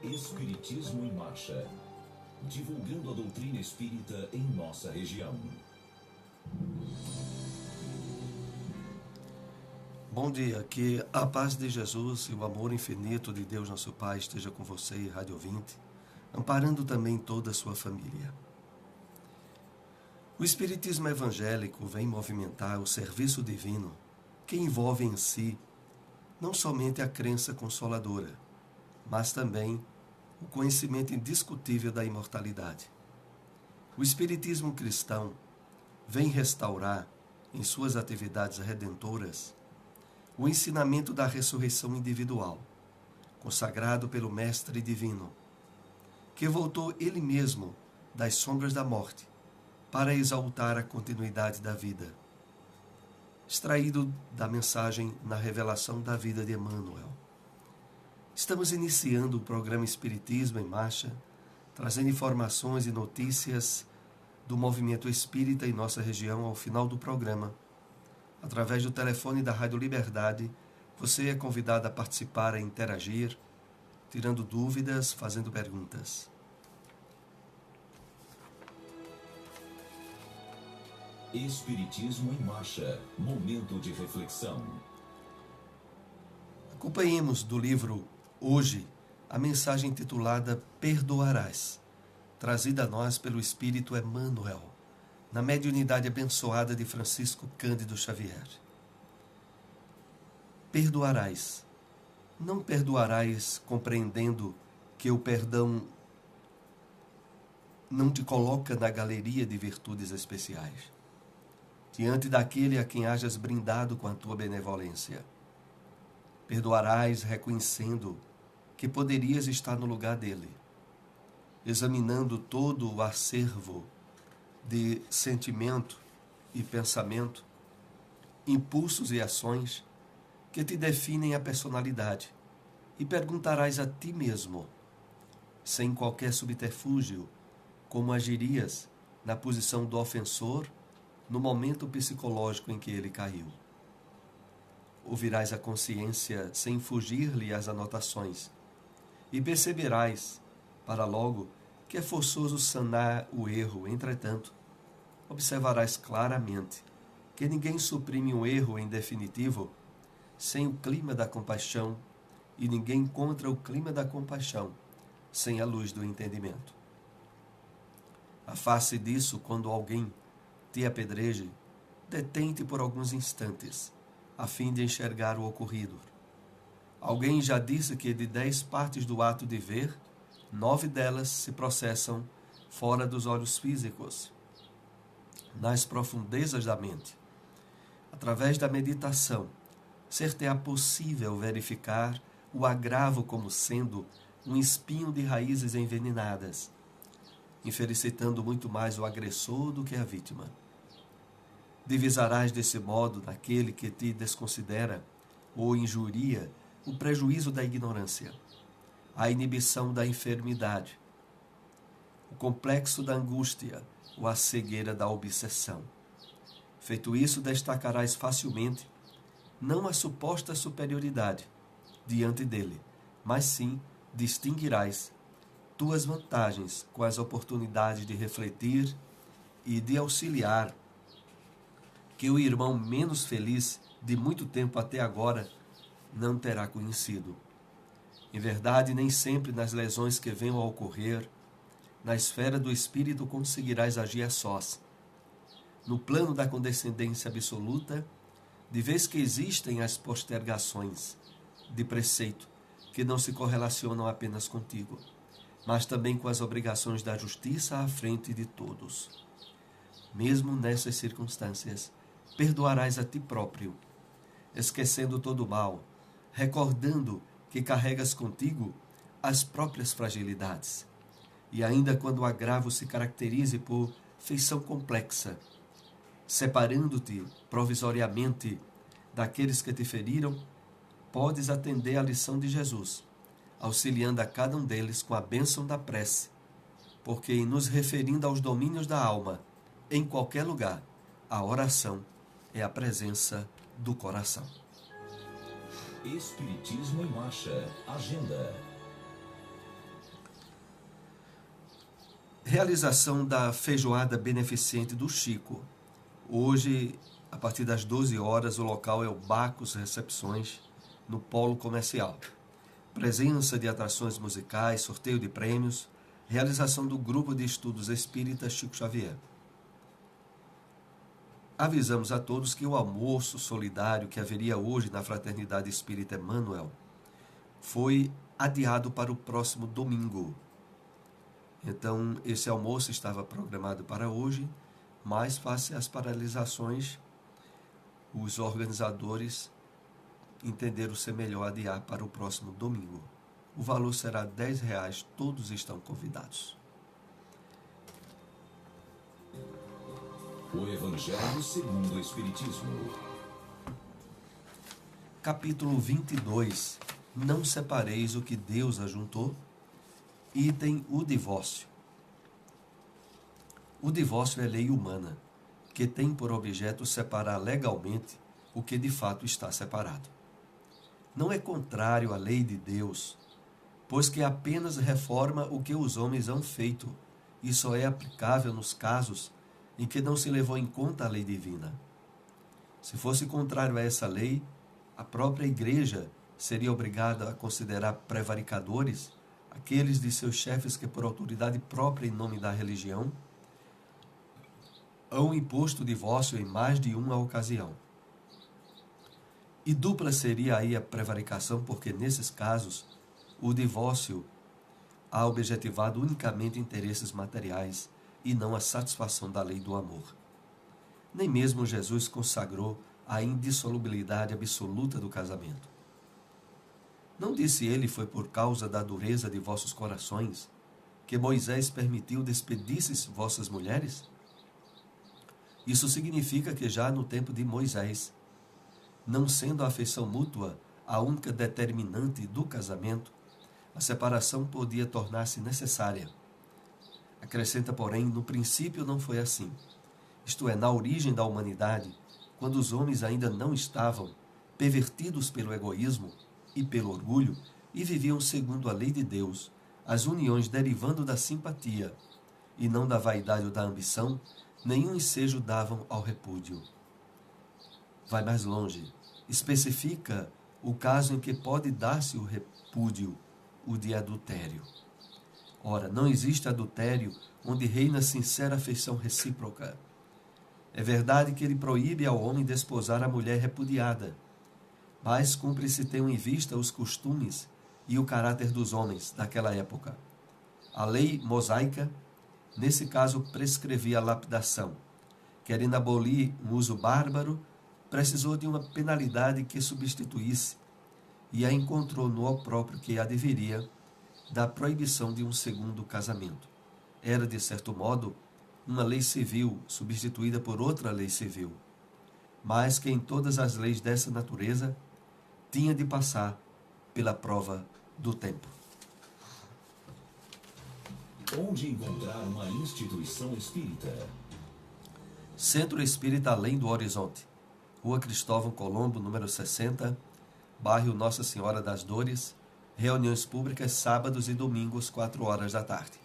Espiritismo em Marcha. Divulgando a doutrina espírita em nossa região. Bom dia, que a paz de Jesus e o amor infinito de Deus nosso Pai esteja com você, rádio ouvinte, amparando também toda a sua família. O Espiritismo evangélico vem movimentar o serviço divino que envolve em si não somente a crença consoladora, mas também o conhecimento indiscutível da imortalidade. O Espiritismo cristão vem restaurar, em suas atividades redentoras, o ensinamento da ressurreição individual, consagrado pelo Mestre Divino, que voltou ele mesmo das sombras da morte para exaltar a continuidade da vida, extraído da mensagem na revelação da vida de Emmanuel. Estamos iniciando o programa Espiritismo em Marcha, trazendo informações e notícias do movimento espírita em nossa região. Ao final do programa, através do telefone da Rádio Liberdade, você é convidado a participar, a interagir, tirando dúvidas, fazendo perguntas. Espiritismo em Marcha. Momento de reflexão. Acompanhemos do livro Hoje a mensagem intitulada Perdoarás, trazida a nós pelo Espírito Emmanuel, na mediunidade abençoada de Francisco Cândido Xavier. Perdoarás. Não perdoarás compreendendo que o perdão não te coloca na galeria de virtudes especiais, diante daquele a quem hajas brindado com a tua benevolência. Perdoarás reconhecendo que poderias estar no lugar dele, examinando todo o acervo de sentimento e pensamento, impulsos e ações que te definem a personalidade, e perguntarás a ti mesmo, sem qualquer subterfúgio, como agirias na posição do ofensor no momento psicológico em que ele caiu. Ouvirás a consciência sem fugir-lhe às anotações, e perceberás, para logo, que é forçoso sanar o erro. Entretanto, observarás claramente que ninguém suprime um erro em definitivo sem o clima da compaixão, e ninguém encontra o clima da compaixão sem a luz do entendimento. Afaste disso quando alguém te apedreje, detente por alguns instantes, a fim de enxergar o ocorrido. Alguém já disse que de 10 partes do ato de ver, 9 delas se processam fora dos olhos físicos, nas profundezas da mente. Através da meditação, ser-te-á possível verificar o agravo como sendo um espinho de raízes envenenadas, infelicitando muito mais o agressor do que a vítima. Divisarás desse modo naquele que te desconsidera ou injuria o prejuízo da ignorância, a inibição da enfermidade, o complexo da angústia ou a cegueira da obsessão. Feito isso, destacarás facilmente não a suposta superioridade diante dele, mas sim distinguirás tuas vantagens com as oportunidades de refletir e de auxiliar que o irmão menos feliz de muito tempo até agora não terá conhecido. Em verdade, nem sempre nas lesões que venham a ocorrer, na esfera do espírito conseguirás agir a sós. No plano da condescendência absoluta, de vez que existem as postergações de preceito que não se correlacionam apenas contigo, mas também com as obrigações da justiça à frente de todos. Mesmo nessas circunstâncias, perdoarás a ti próprio, esquecendo todo o mal, recordando que carregas contigo as próprias fragilidades. E ainda quando o agravo se caracterize por feição complexa, separando-te provisoriamente daqueles que te feriram, podes atender à lição de Jesus, auxiliando a cada um deles com a bênção da prece, porque em nos referindo aos domínios da alma, em qualquer lugar, a oração é a presença do coração. Espiritismo em Marcha. Agenda. Realização da feijoada beneficente do Chico. Hoje, a partir das 12 horas, o local é o Bacos Recepções, no Polo Comercial. Presença de atrações musicais, sorteio de prêmios, realização do Grupo de Estudos Espíritas Chico Xavier. Avisamos a todos que o almoço solidário que haveria hoje na Fraternidade Espírita Emmanuel foi adiado para o próximo domingo. Então, esse almoço estava programado para hoje, mas face às paralisações, os organizadores entenderam ser melhor adiar para o próximo domingo. O valor será R$10, todos estão convidados. O Evangelho segundo o Espiritismo. Capítulo 22. Não separeis o que Deus ajuntou. Item o divórcio. O divórcio é lei humana, que tem por objeto separar legalmente o que de fato está separado. Não é contrário à lei de Deus, pois que apenas reforma o que os homens han feito e só é aplicável nos casos em que não se levou em conta a lei divina. Se fosse contrário a essa lei, a própria Igreja seria obrigada a considerar prevaricadores aqueles de seus chefes que, por autoridade própria em nome da religião, hão imposto o divórcio em mais de uma ocasião. E dupla seria aí a prevaricação, porque nesses casos o divórcio há objetivado unicamente interesses materiais e não a satisfação da lei do amor. Nem mesmo Jesus consagrou a indissolubilidade absoluta do casamento. Não disse ele: foi por causa da dureza de vossos corações que Moisés permitiu despedisses vossas mulheres? Isso significa que já no tempo de Moisés, não sendo a afeição mútua a única determinante do casamento, a separação podia tornar-se necessária. Acrescenta, porém, no princípio não foi assim. Isto é, na origem da humanidade, quando os homens ainda não estavam pervertidos pelo egoísmo e pelo orgulho e viviam segundo a lei de Deus, as uniões derivando da simpatia e não da vaidade ou da ambição, nenhum ensejo davam ao repúdio. Vai mais longe. Especifica o caso em que pode dar-se o repúdio, o de adultério. Ora, não existe adultério onde reina sincera afeição recíproca. É verdade que ele proíbe ao homem desposar a mulher repudiada, mas cumpre-se ter em vista os costumes e o caráter dos homens daquela época. A lei mosaica, nesse caso, prescrevia a lapidação. Querendo abolir um uso bárbaro, precisou de uma penalidade que substituísse, e a encontrou no opróprio que adviria da proibição de um segundo casamento. Era, de certo modo, uma lei civil substituída por outra lei civil, mas que em todas as leis dessa natureza tinha de passar pela prova do tempo. Onde encontrar uma instituição espírita? Centro Espírita Além do Horizonte, Rua Cristóvão Colombo, número 60, bairro Nossa Senhora das Dores. Reuniões públicas sábados e domingos, 4 horas da tarde.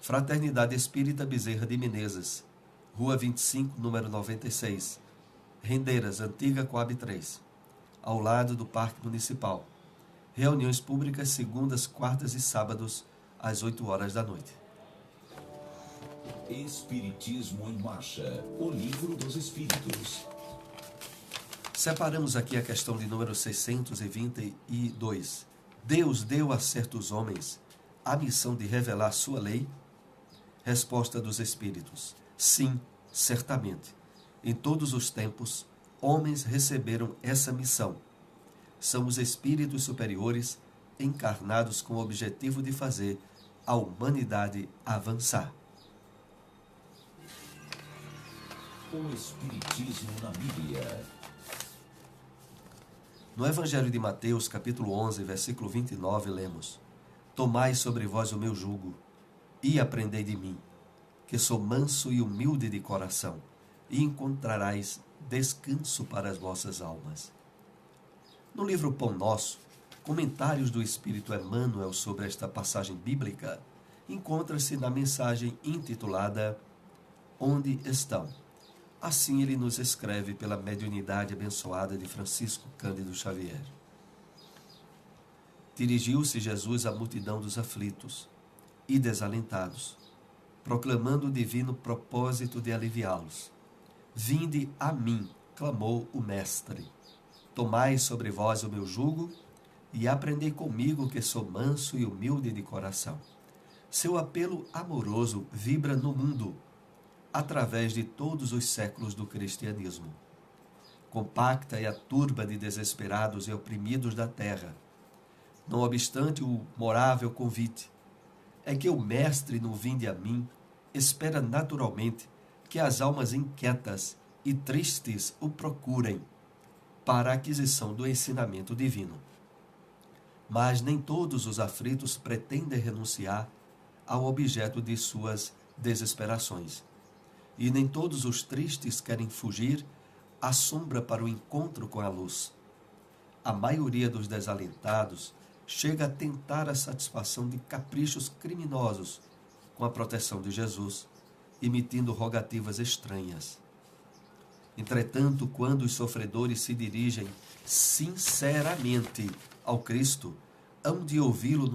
Fraternidade Espírita Bezerra de Menezes, Rua 25, número 96, Rendeiras, Antiga Coab 3, ao lado do Parque Municipal. Reuniões públicas segundas, quartas e sábados, às 8 horas da noite. Espiritismo em Marcha, o livro dos Espíritos. Separamos aqui a questão de número 622. Deus deu a certos homens a missão de revelar sua lei? Resposta dos Espíritos: sim, certamente. Em todos os tempos, homens receberam essa missão. São os espíritos superiores encarnados com o objetivo de fazer a humanidade avançar. O Espiritismo na Bíblia. No Evangelho de Mateus, capítulo 11, versículo 29, lemos: Tomai sobre vós o meu jugo, e aprendei de mim, que sou manso e humilde de coração, e encontrarás descanso para as vossas almas. No livro Pão Nosso, comentários do Espírito Emmanuel sobre esta passagem bíblica, encontra-se na mensagem intitulada Onde Estão? Assim ele nos escreve pela mediunidade abençoada de Francisco Cândido Xavier. Dirigiu-se Jesus à multidão dos aflitos e desalentados, proclamando o divino propósito de aliviá-los. Vinde a mim, clamou o Mestre. Tomai sobre vós o meu jugo e aprendei comigo, que sou manso e humilde de coração. Seu apelo amoroso vibra no mundo, através de todos os séculos do cristianismo. Compacta é a turba de desesperados e oprimidos da terra. Não obstante o morável convite, é que o Mestre no Vinde a mim espera naturalmente que as almas inquietas e tristes o procurem para a aquisição do ensinamento divino. Mas nem todos os aflitos pretendem renunciar ao objeto de suas desesperações. E nem todos os tristes querem fugir à sombra para o encontro com a luz. A maioria dos desalentados chega a tentar a satisfação de caprichos criminosos com a proteção de Jesus, emitindo rogativas estranhas. Entretanto, quando os sofredores se dirigem sinceramente ao Cristo, hão de ouvi-lo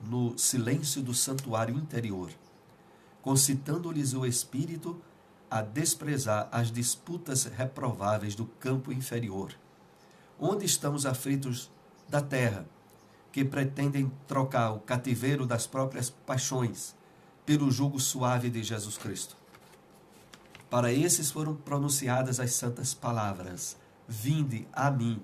no silêncio do santuário interior, concitando-lhes o espírito a desprezar as disputas reprováveis do campo inferior. Onde estão os aflitos da terra, que pretendem trocar o cativeiro das próprias paixões pelo jugo suave de Jesus Cristo? Para esses foram pronunciadas as santas palavras: vinde a mim,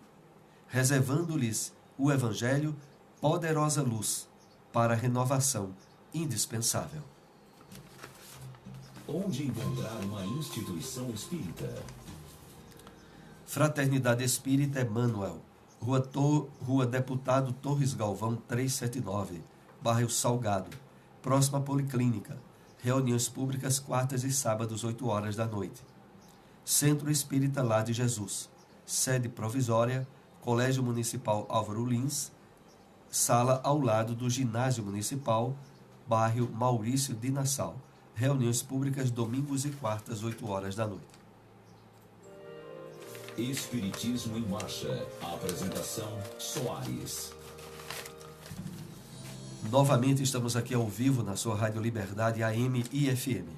reservando-lhes o Evangelho, poderosa luz para a renovação indispensável. Onde encontrar uma instituição espírita? Fraternidade Espírita Emmanuel, Rua Deputado Torres Galvão 379, Bairro Salgado, próxima à Policlínica. Reuniões públicas quartas e sábados, 8 horas da noite. Centro Espírita Lar de Jesus. Sede provisória, Colégio Municipal Álvaro Lins, sala ao lado do Ginásio Municipal, bairro Maurício de Nassau. Reuniões públicas domingos e quartas, 8 horas da noite. Espiritismo em Marcha. A apresentação Soares. Novamente estamos aqui ao vivo na sua Rádio Liberdade AM e FM.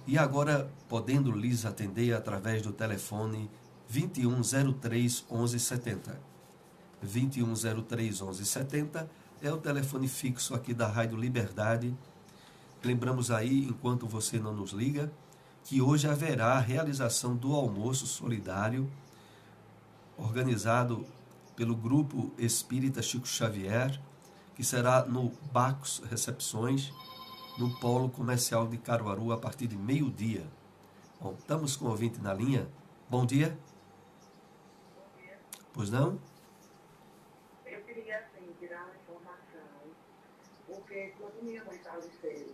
E agora podendo lhes atender através do telefone 2103 1170. 2103 1170 é o telefone fixo aqui da Rádio Liberdade. Lembramos aí, enquanto você não nos liga, que hoje haverá a realização do almoço solidário organizado pelo Grupo Espírita Chico Xavier, que será no Bacos Recepções, no Polo Comercial de Caruaru, a partir de meio-dia. Bom, estamos com o ouvinte na linha. Bom dia. Bom dia. Pois não? Eu queria, assim, tirar uma informação, porque quando minha mãe faleceu,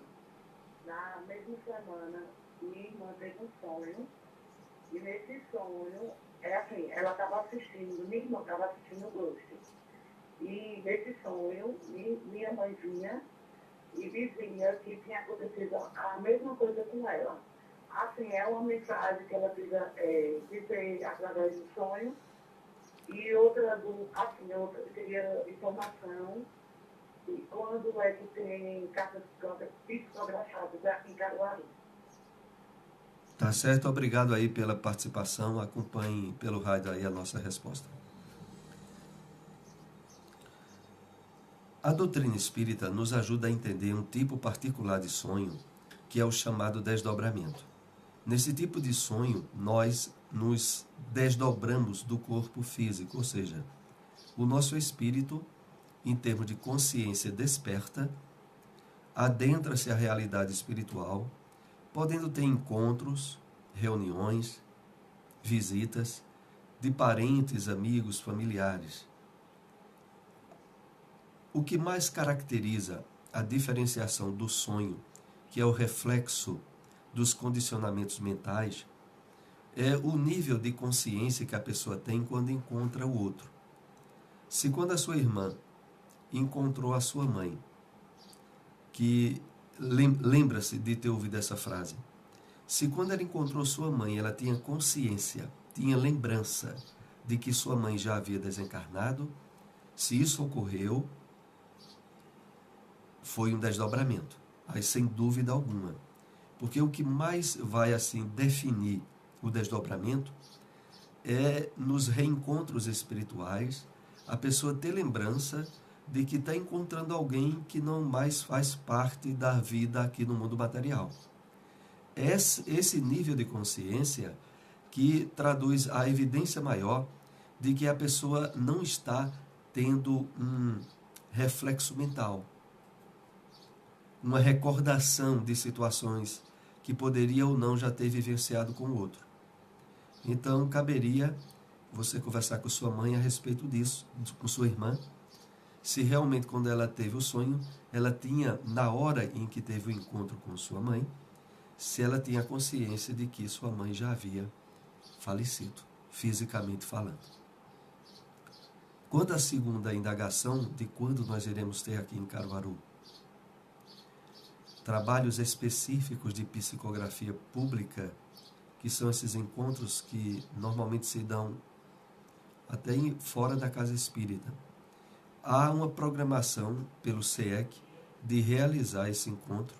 na mesma semana, minha irmã teve um sonho, e nesse sonho, ela estava assistindo, minha irmã estava assistindo o Ghost. E nesse sonho, minha mãe vinha e dizia que tinha acontecido a mesma coisa com ela. Assim, é uma mensagem que ela precisa dizer através do sonho. E outra, eu queria informação de quando é que tem cartas psicografadas aqui em Caruaru. Tá certo, obrigado aí pela participação. Acompanhe pelo rádio aí a nossa resposta. A doutrina espírita nos ajuda a entender um tipo particular de sonho, que é o chamado desdobramento. Nesse tipo de sonho, nós nos desdobramos do corpo físico, ou seja, o nosso espírito, em termos de consciência desperta, adentra-se à realidade espiritual, podendo ter encontros, reuniões, visitas de parentes, amigos, familiares. O que mais caracteriza a diferenciação do sonho, que é o reflexo dos condicionamentos mentais, é o nível de consciência que a pessoa tem quando encontra o outro. Se quando a sua irmã encontrou a sua mãe, que lembra-se de ter ouvido essa frase. Se quando ela encontrou sua mãe, ela tinha consciência, tinha lembrança de que sua mãe já havia desencarnado, se isso ocorreu, foi um desdobramento, aí sem dúvida alguma. Porque o que mais vai assim definir o desdobramento é nos reencontros espirituais, a pessoa ter lembrança de que está encontrando alguém que não mais faz parte da vida aqui no mundo material. Esse nível de consciência que traduz a evidência maior de que a pessoa não está tendo um reflexo mental, uma recordação de situações que poderia ou não já ter vivenciado com o outro. Então, caberia você conversar com sua mãe a respeito disso, com sua irmã, se realmente quando ela teve o sonho, ela tinha, na hora em que teve o encontro com sua mãe, se ela tinha consciência de que sua mãe já havia falecido, fisicamente falando. Quanto à segunda indagação de quando nós iremos ter aqui em Caruaru trabalhos específicos de psicografia pública, que são esses encontros que normalmente se dão até fora da casa espírita. Há uma programação pelo CEEC de realizar esse encontro,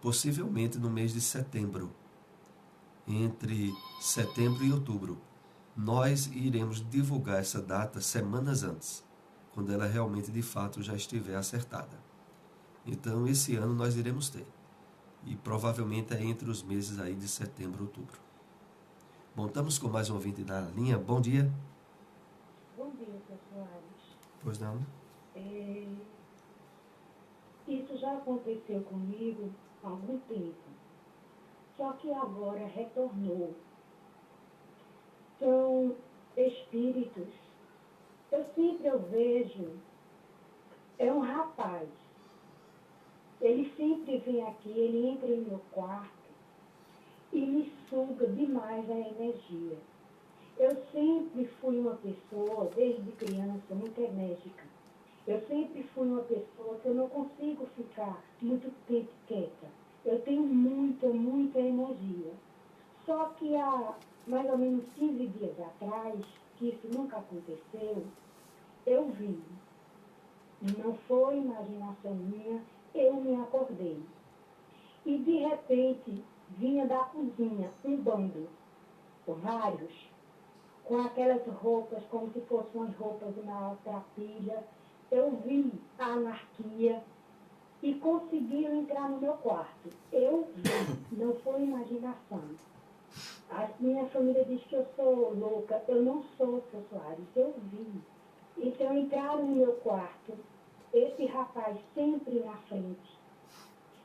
possivelmente no mês de setembro, entre setembro e outubro. Nós iremos divulgar essa data semanas antes, quando ela realmente, de fato, já estiver acertada. Então, esse ano nós iremos ter. E provavelmente é entre os meses aí de setembro e outubro. Bom, estamos com mais um ouvinte na linha. Bom dia. Bom dia, Sr. Soares. Pois não? Isso já aconteceu comigo há algum tempo. Só que agora retornou. São espíritos. Eu vejo, é um rapaz. Ele sempre vem aqui, ele entra em meu quarto e me suga demais a energia. Eu sempre fui uma pessoa, desde criança, muito enérgica. Eu sempre fui uma pessoa que eu não consigo ficar muito tempo quieta. Eu tenho muita energia. Só que há mais ou menos 15 dias atrás, que isso nunca aconteceu, eu vi. Não foi imaginação minha, eu me acordei. E de repente vinha da cozinha um bando, vários, com aquelas roupas, como se fossem umas roupas de uma trapilha. Eu vi a anarquia e conseguiram entrar no meu quarto. Eu vi, não foi imaginação. A minha família diz que eu sou louca. Eu não sou, Sr. Soares, eu vi. Então entraram no meu quarto, esse rapaz sempre na frente.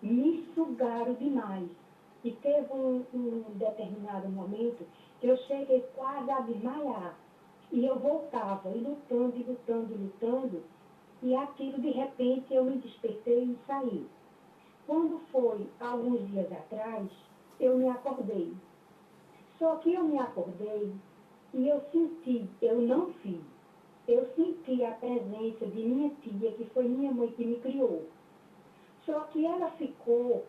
Me sugaram demais. E teve um determinado momento que eu cheguei quase a desmaiar. E eu voltava, e lutando. E aquilo, de repente, eu me despertei e saí. Quando foi alguns dias atrás, eu me acordei. Só que eu me acordei e eu senti, eu não vi, eu senti a presença de minha tia, que foi minha mãe que me criou. Só que ela ficou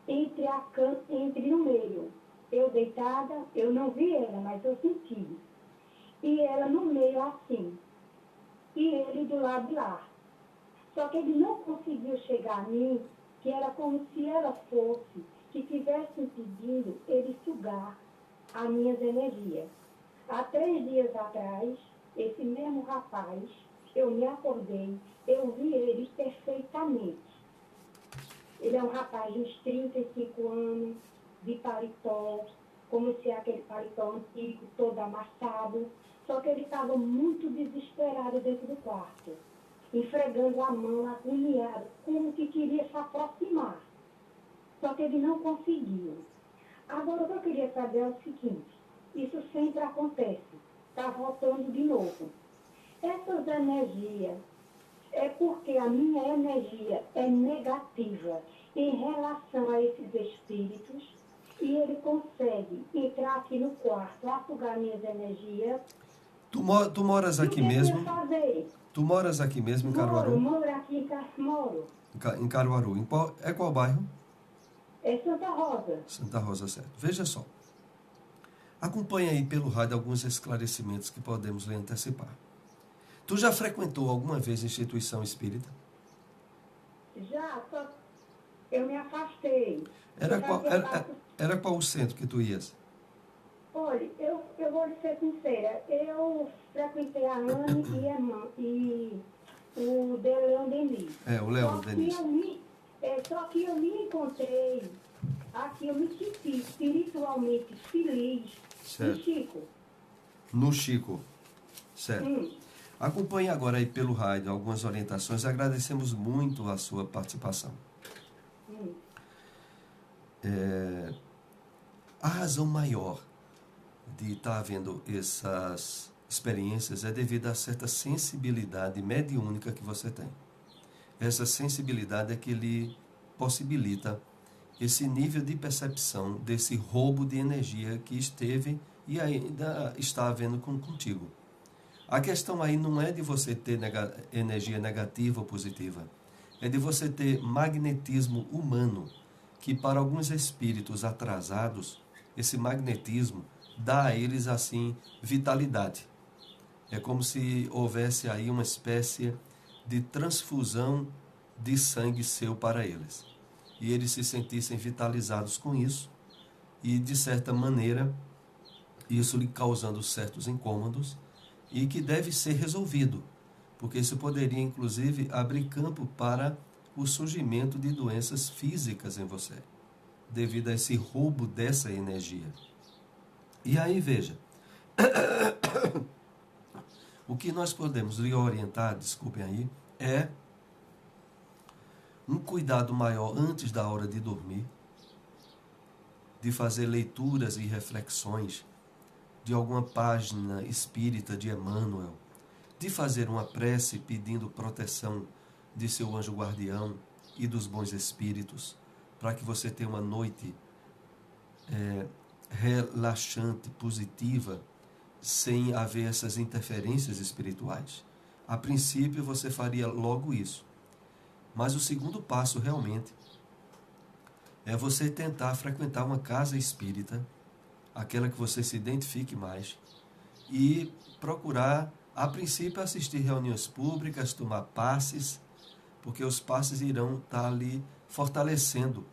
entre no meio. Eu deitada, eu não vi ela, mas eu senti. E ela no meio assim. E ele do lado de lá. Só que ele não conseguiu chegar a mim, que era como se ela fosse, que tivesse impedindo ele sugar as minhas energias. Há 3 dias atrás, esse mesmo rapaz, eu me acordei, eu vi ele perfeitamente. Ele é um rapaz de uns 35 anos, de paletó, como se é aquele paletó antigo, todo amassado. Só que ele estava muito desesperado dentro do quarto, esfregando a mão, agoniado, como que queria se aproximar. Só que ele não conseguiu. Agora, o que eu queria saber é o seguinte, isso sempre acontece, está voltando de novo. Essas energias, é porque a minha energia é negativa em relação a esses espíritos e ele consegue entrar aqui no quarto, afogar minhas energias. Tu moras aqui mesmo? Fazer? Tu moras aqui mesmo em Caruaru? Moro aqui em Caruaru. Em Caruaru. Qual bairro? É Santa Rosa. Santa Rosa, certo. Veja só. Acompanhe aí pelo rádio alguns esclarecimentos que podemos lhe antecipar. Tu já frequentou alguma vez instituição espírita? Já, só eu me afastei. Era Eu qual, fazia era, parte- era qual o centro que tu ias? Olha, eu vou lhe ser sincera, eu frequentei a Anne e o Leão Denis. O Leão Só que Denis. só que eu me encontrei, aqui eu me senti espiritualmente feliz. Certo. E Chico, No Chico. Certo. Acompanhe agora aí pelo rádio algumas orientações. Agradecemos muito a sua participação. A razão maior de estar havendo essas experiências é devido a certa sensibilidade mediúnica que você tem. Essa sensibilidade é que lhe possibilita esse nível de percepção desse roubo de energia que esteve e ainda está havendo contigo. A questão aí não é de você ter energia negativa ou positiva, é de você ter magnetismo humano, que para alguns espíritos atrasados, esse magnetismo dá a eles assim vitalidade. É como se houvesse aí uma espécie de transfusão de sangue seu para eles. E eles se sentissem vitalizados com isso e, de certa maneira, isso lhe causando certos incômodos e que deve ser resolvido, porque isso poderia, inclusive, abrir campo para o surgimento de doenças físicas em você, devido a esse roubo dessa energia. E aí, veja, o que nós podemos lhe orientar, desculpem aí, é um cuidado maior antes da hora de dormir, de fazer leituras e reflexões de alguma página espírita de Emmanuel, de fazer uma prece pedindo proteção de seu anjo guardião e dos bons espíritos, para que você tenha uma noite relaxante, positiva, sem haver essas interferências espirituais. A princípio você faria logo isso. Mas o segundo passo realmente é você tentar frequentar uma casa espírita, aquela que você se identifique mais, e procurar, a princípio, assistir reuniões públicas, tomar passes, porque os passes irão estar ali fortalecendo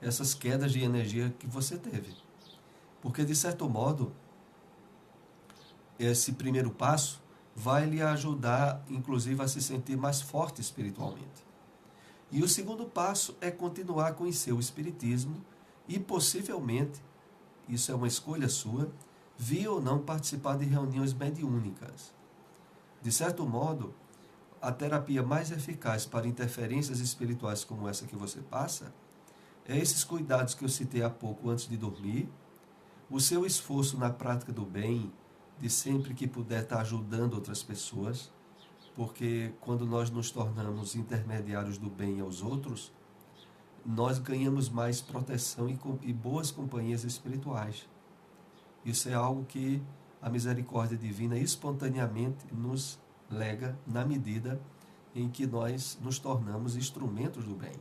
essas quedas de energia que você teve. Porque, de certo modo, esse primeiro passo vai lhe ajudar, inclusive, a se sentir mais forte espiritualmente. E o segundo passo é continuar a conhecer o Espiritismo e, possivelmente, isso é uma escolha sua, vir ou não participar de reuniões mediúnicas. De certo modo, a terapia mais eficaz para interferências espirituais como essa que você passa é esses cuidados que eu citei há pouco antes de dormir, o seu esforço na prática do bem, de sempre que puder estar ajudando outras pessoas, porque quando nós nos tornamos intermediários do bem aos outros, nós ganhamos mais proteção e boas companhias espirituais. Isso é algo que a misericórdia divina espontaneamente nos lega na medida em que nós nos tornamos instrumentos do bem.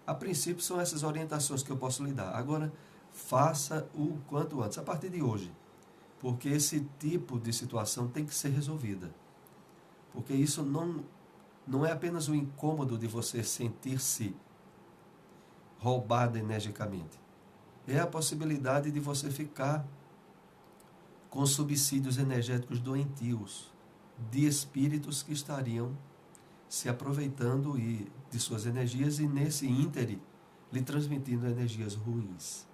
A princípio são essas orientações que eu posso lhe dar. Agora, faça o quanto antes, a partir de hoje, porque esse tipo de situação tem que ser resolvida. Porque isso não é apenas o incômodo de você sentir-se roubado energicamente. É a possibilidade de você ficar com subsídios energéticos doentios, de espíritos que estariam se aproveitando de suas energias e, nesse íntere, lhe transmitindo energias ruins.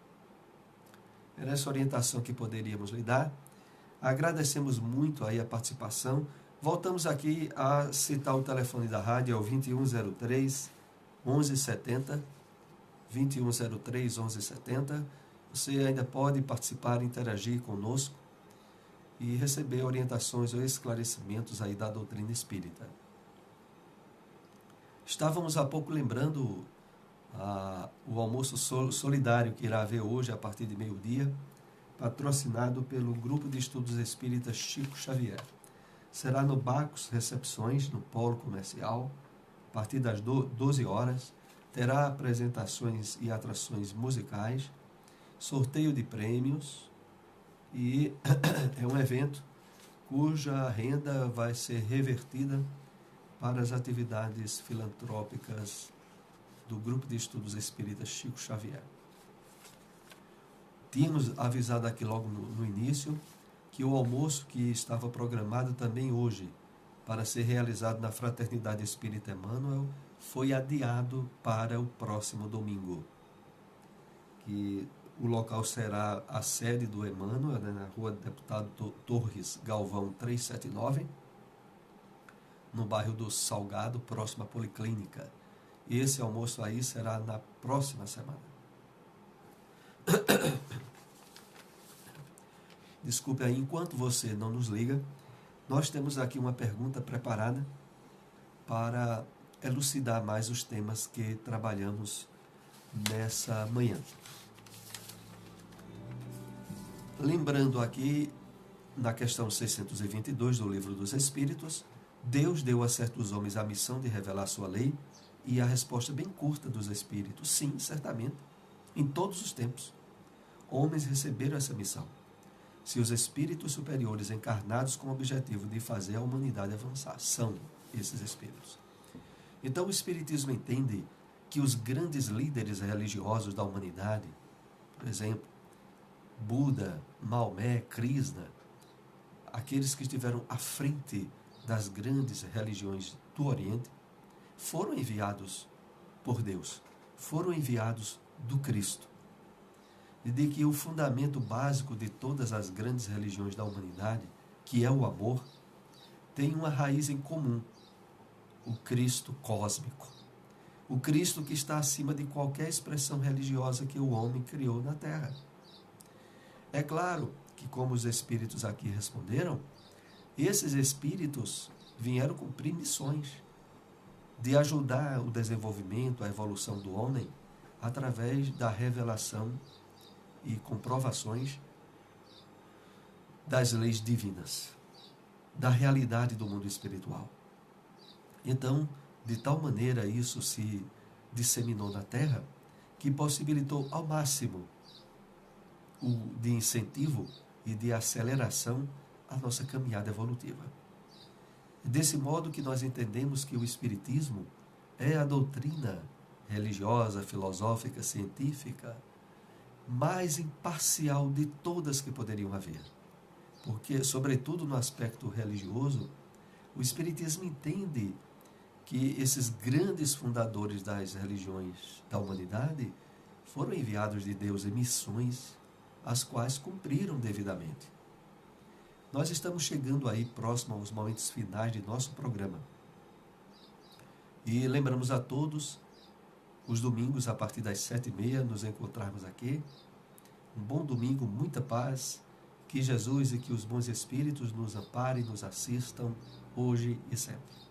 Era essa orientação que poderíamos lhe dar. Agradecemos muito aí a participação. Voltamos aqui a citar o telefone da rádio, é o 2103 1170, 2103 1170. Você ainda pode participar, interagir conosco e receber orientações ou esclarecimentos aí da doutrina espírita. Estávamos há pouco lembrando o almoço solidário que irá haver hoje a partir de meio-dia, patrocinado pelo Grupo de Estudos Espíritas Chico Xavier. Será no Bacos Recepções, no Polo Comercial, a partir das 12 horas. terá apresentações e atrações musicais, sorteio de prêmios, e é um evento cuja renda vai ser revertida para as atividades filantrópicas do Grupo de Estudos Espíritas Chico Xavier. Tínhamos avisado aqui logo no início que o almoço que estava programado também hoje para ser realizado na Fraternidade Espírita Emmanuel foi adiado para o próximo domingo, que o local será a sede do Emmanuel, na Rua Deputado Torres Galvão 379, no bairro do Salgado, próximo à Policlínica. Esse almoço aí será na próxima semana. Desculpe aí, enquanto você não nos liga, nós temos aqui uma pergunta preparada para elucidar mais os temas que trabalhamos nessa manhã. Lembrando aqui, na questão 622 do Livro dos Espíritos, Deus deu a certos homens a missão de revelar sua lei, e a resposta bem curta dos Espíritos: sim, certamente, em todos os tempos, homens receberam essa missão. Se os Espíritos superiores encarnados com o objetivo de fazer a humanidade avançar são esses Espíritos. Então o Espiritismo entende que os grandes líderes religiosos da humanidade, por exemplo, Buda, Maomé, Krishna, aqueles que estiveram à frente das grandes religiões do Oriente, foram enviados por Deus, foram enviados do Cristo. E de que o fundamento básico de todas as grandes religiões da humanidade, que é o amor, tem uma raiz em comum: o Cristo cósmico. O Cristo que está acima de qualquer expressão religiosa que o homem criou na Terra. É claro que, como os Espíritos aqui responderam, esses Espíritos vieram cumprir missões de ajudar o desenvolvimento, a evolução do homem, através da revelação e comprovações das leis divinas, da realidade do mundo espiritual. Então, de tal maneira isso se disseminou na Terra, que possibilitou ao máximo o de incentivo e de aceleração a nossa caminhada evolutiva. Desse modo que nós entendemos que o Espiritismo é a doutrina religiosa, filosófica, científica mais imparcial de todas que poderiam haver. Porque, sobretudo no aspecto religioso, o Espiritismo entende que esses grandes fundadores das religiões da humanidade foram enviados de Deus em missões, as quais cumpriram devidamente. Nós estamos chegando aí próximo aos momentos finais de nosso programa. E lembramos a todos, os domingos, a partir das 7h30, nos encontrarmos aqui. Um bom domingo, muita paz. Que Jesus e que os bons Espíritos nos amparem, nos assistam, hoje e sempre.